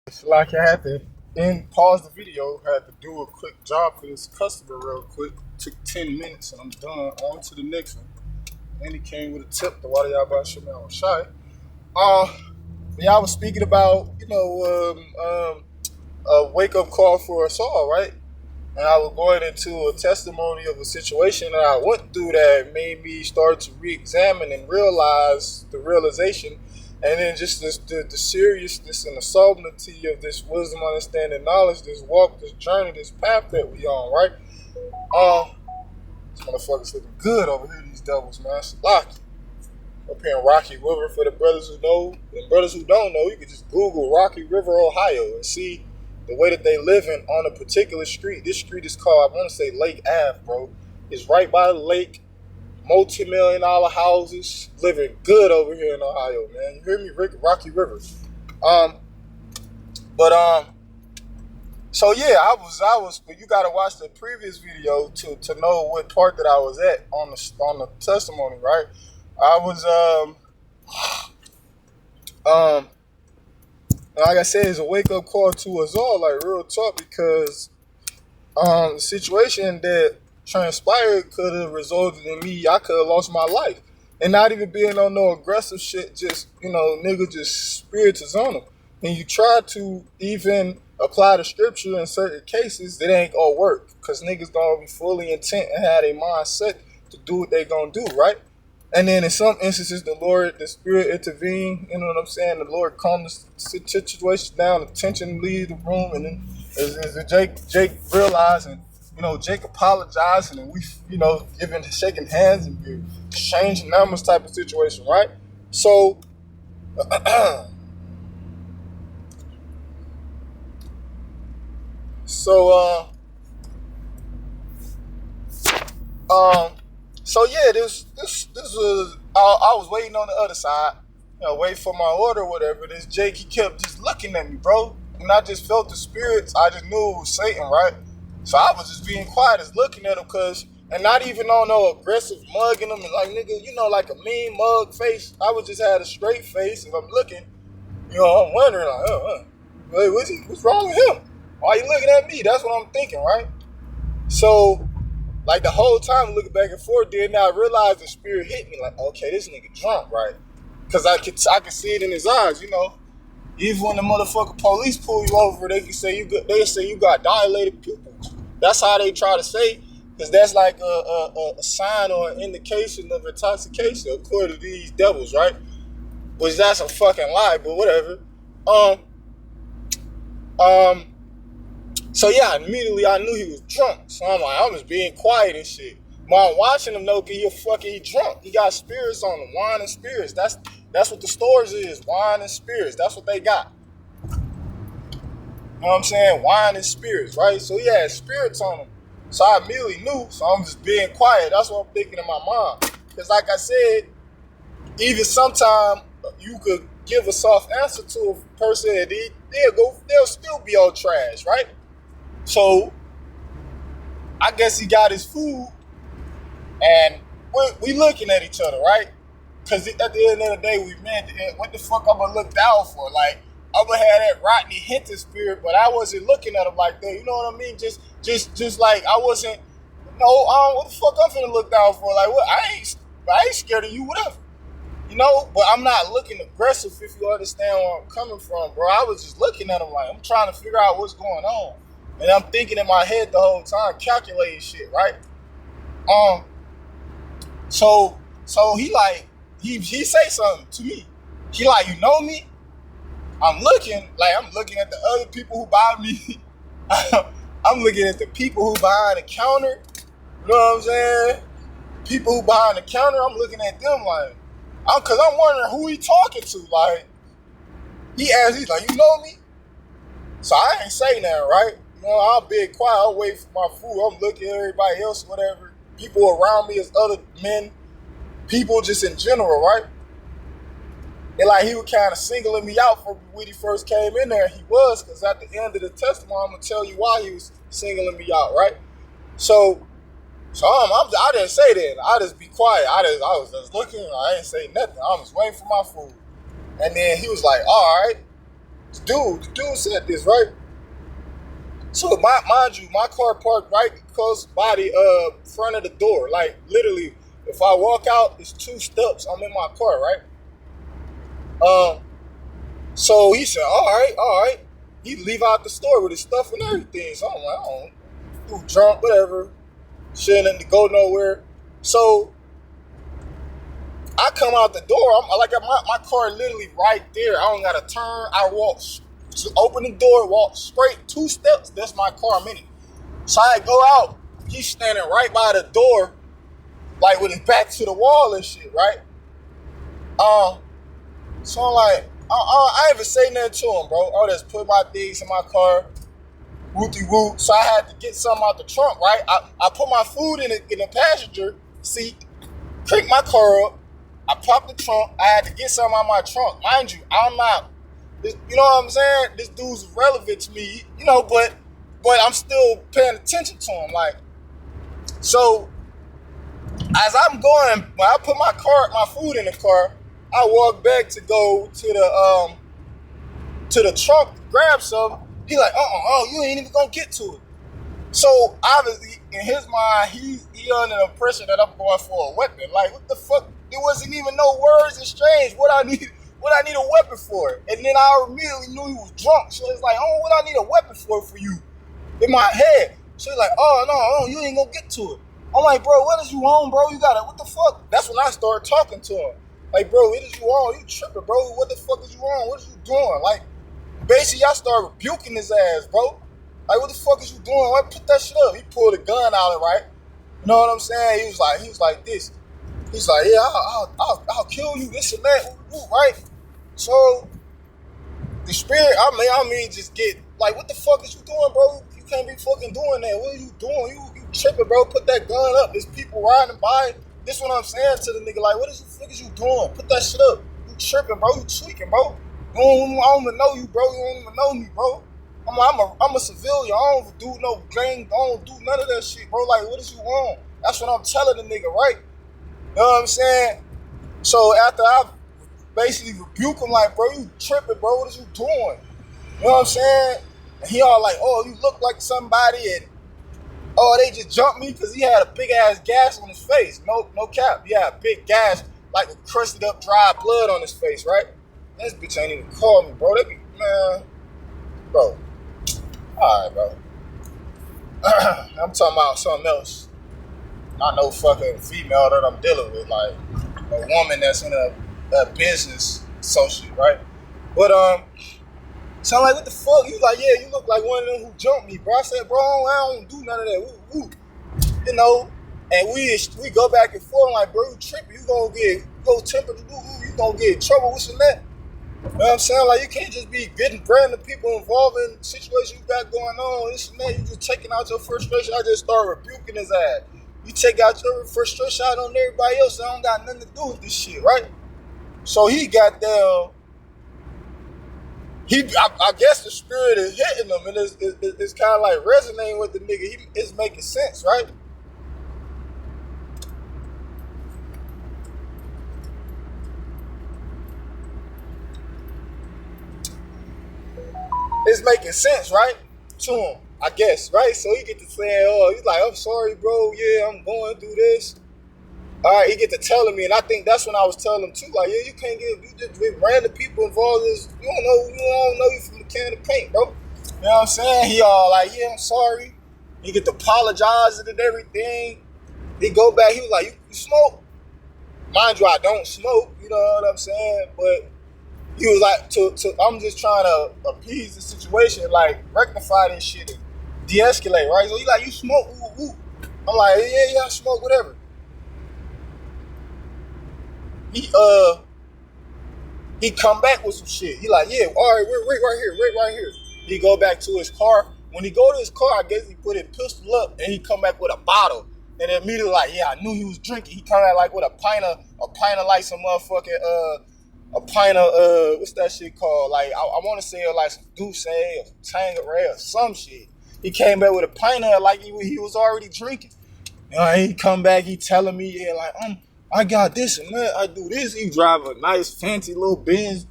It's like I had to then pause the video, had to do a quick job for this customer real quick. Took 10 minutes and I'm done. On to the next one. And he came with a tip to why y'all about shit on shy. Uh y'all was speaking about, a wake up call for us all, right? And I was going into a testimony of a situation that I went through that made me start to re-examine and realize the realization, and then just the seriousness and the solemnity of this wisdom, understanding, knowledge, this walk, this journey, this path that we on, right? These motherfuckers looking good over here, these devils, man. It's lucky. Up here in Rocky River, for the brothers who know, and brothers who don't know, you can just Google Rocky River, Ohio, and see the way that they living on a particular street. This street is called, I want to say Lake Ave, bro. It's right by the lake, multi-million-dollar houses, living good over here in Ohio, man. You hear me, Rick? Rocky River. Um, but so yeah, but you gotta watch the previous video to know what part that I was at on the testimony, right? I was like I said, it's a wake up call to us all, like real talk, because the situation that transpired could have resulted in me. I could have lost my life, and not even being on no aggressive shit. Just nigga, just spirits is on them. And you try to even apply the scripture in certain cases, it ain't gonna work, because niggas gonna be fully intent and have their mind set to do what they gonna do, right? And then in some instances, the spirit intervene. You know what I'm saying? The Lord calms the situation down, the tension leaves the room, and then as Jake realized, and Jake apologizing, and we, shaking hands and we're exchanging numbers type of situation, right? So, so, so yeah, this was I was waiting on the other side, waiting for my order or whatever. This Jake, he kept just looking at me, bro, and I just felt the spirits. I just knew it was Satan, right? So I was just being quiet, just looking at him, and not even on no aggressive mugging him, and like nigga, like a mean mug face. I was just had a straight face, and I'm looking, I'm wondering like, wait, what's wrong with him? Why you looking at me? That's what I'm thinking, right? So, like the whole time looking back and forth, then I realized the spirit hit me like, okay, this nigga drunk, right? Cause I could see it in his eyes, Even when the motherfucking police pull you over, they say you got dilated pupils. That's how they try to say, cause that's like a sign or an indication of intoxication according to these devils, right? Which that's a fucking lie, but whatever. So yeah, immediately I knew he was drunk. So I'm like, I'm just being quiet and shit. While I'm watching him though, cause he drunk. He got spirits on him, wine and spirits. That's what the stores is, wine and spirits. That's what they got. You know what I'm saying? Wine and spirits, right? So he had spirits on him. So I immediately knew, so I'm just being quiet. That's what I'm thinking in my mind. Cause like I said, even sometime you could give a soft answer to a person and they'll still be on trash, right? So I guess he got his food, and we looking at each other, right? Because at the end of the day, we meant what the fuck I'm gonna look down for? Like, I'm gonna have that Rodney Hinton spirit, but I wasn't looking at him like that. You know what I mean? Just like I wasn't. No, what the fuck I'm finna look down for? Like, what? I ain't scared of you, whatever. But I'm not looking aggressive. If you understand where I'm coming from, bro. I was just looking at him like I'm trying to figure out what's going on. And I'm thinking in my head the whole time, calculating shit, right? So he say something to me. He like, you know me? I'm looking at the other people who buy me. I'm looking at the people who behind the counter. You know what I'm saying? People who behind the counter, I'm looking at them like, cause I'm wondering who he talking to. Like, he's like, you know me? So I ain't say nothing, right? I'll be quiet. I'll wait for my food. I'm looking at everybody else, whatever. People around me as other men, people just in general, right? And like he was kind of singling me out for when he first came in there. He was, because at the end of the testimony, I'm gonna tell you why he was singling me out, right? So I didn't say that. I just be quiet. I was just looking. I didn't say nothing. I was waiting for my food, and then he was like, "All right." The dude said this, right? So mind you, my car parked right close by the front of the door. Like literally, if I walk out, it's 2 steps. I'm in my car, right? Um, so he said, all right, all right. He leave out the store with his stuff and everything. So I'm like, I don't do drunk, whatever. Shit ain't to go nowhere. So I come out the door. I'm like my car literally right there. I don't gotta turn. I walk, open the door, walk straight 2 steps. That's my car. I'm in it. So I go out. He's standing right by the door, like with his back to the wall and shit, right? So I'm like, I ain't even say nothing to him, bro. I just put my things in my car, wooty woo. So I had to get something out the trunk, right? I put my food in the passenger seat, crank my car up. I popped the trunk. I had to get something out of my trunk. Mind you, I'm not, you know what I'm saying? This dude's relevant to me, you know, but I'm still paying attention to him. Like, so as I'm going, when I put my food in the car, I walk back to go to the trunk to grab some. He like, you ain't even gonna get to it. So obviously, in his mind, he under the impression that I'm going for a weapon. Like, what the fuck? There wasn't even no words exchanged. What I need a weapon for? And then I immediately knew he was drunk. So it's like, what I need a weapon for you? In my head. So he's like, no, you ain't gonna get to it. I'm like, bro, what is you on, bro? You gotta, what the fuck? That's when I started talking to him. Like, bro, what is you on? You tripping, bro? What the fuck is you on? What is you doing? Like, basically, I started rebuking his ass, bro. Like, what the fuck is you doing? Why put that shit up? He pulled a gun out, right? You know what I'm saying? He was like this. He's like, yeah, I'll kill you, this and that, right? So the spirit, I mean, just get like, what the fuck is you doing, bro? You can't be fucking doing that. What are you doing? You tripping, bro? Put that gun up. There's people riding by. This is what I'm saying to the nigga. Like, what the fuck is you doing? Put that shit up. You tripping, bro? You tweaking, bro? I don't even know you, bro. You don't even know me, bro. I'm a civilian. I don't do no gang. I don't do none of that shit, bro. Like, what is you on? That's what I'm telling the nigga, right? You know what I'm saying? So after I basically rebuke him, like, bro, you tripping, bro. What is you doing? You know what I'm saying? And he all like, you look like somebody, and they just jumped me because he had a big ass gash on his face. No cap. He had a big gash, like with crusted up dry blood on his face, right? This bitch ain't even called me, bro. Man, bro. Alright, bro. I'm talking about something else. Not no fucking female that I'm dealing with, like a woman that's in a business associate, right? But so I'm like, what the fuck? He was like, yeah, you look like one of them who jumped me, bro. I said, bro, I don't do none of that. Woo. You know, and we go back and forth. I'm like, bro, you tripping? You gonna get in trouble with some that. You know what I'm saying? Like, you can't just be getting random people involved in situations you got going on, this and that. You just taking out your frustration. I just start rebuking his ass. You take out your frustration out on everybody else. I don't got nothing to do with this shit, right? So he got down. I guess the spirit is hitting him, and it's kind of like resonating with the nigga. It's making sense, right? It's making sense, right? To him, I guess, right? So he get to saying, he's like, I'm sorry, bro. Yeah, I'm going through this. All right, he get to telling me, and I think that's when I was telling him too, like, yeah, you just get random people involved in this. You don't know you from the can of paint, bro. You know what I'm saying? He all like, yeah, I'm sorry. He get to apologize and everything. He go back, he was like, you smoke? Mind you, I don't smoke, you know what I'm saying? But he was like, I'm just trying to appease the situation, like rectify this shit and de-escalate, right? So he like, you smoke? Ooh. I'm like, yeah, I smoke, whatever. He come back with some shit. He like, yeah, all right, we're right here. He go back to his car. When he go to his car, I guess he put his pistol up and he come back with a bottle. And immediately like, yeah, I knew he was drinking. He come out like with a pint of like some motherfucking a pint of what's that shit called? Like I want to say like some Douce or Tanqueray or some shit. He came back with a pint of like he was already drinking. You know, he come back, he telling me, yeah, like I got this and that, I do this. He drive a nice fancy little Benz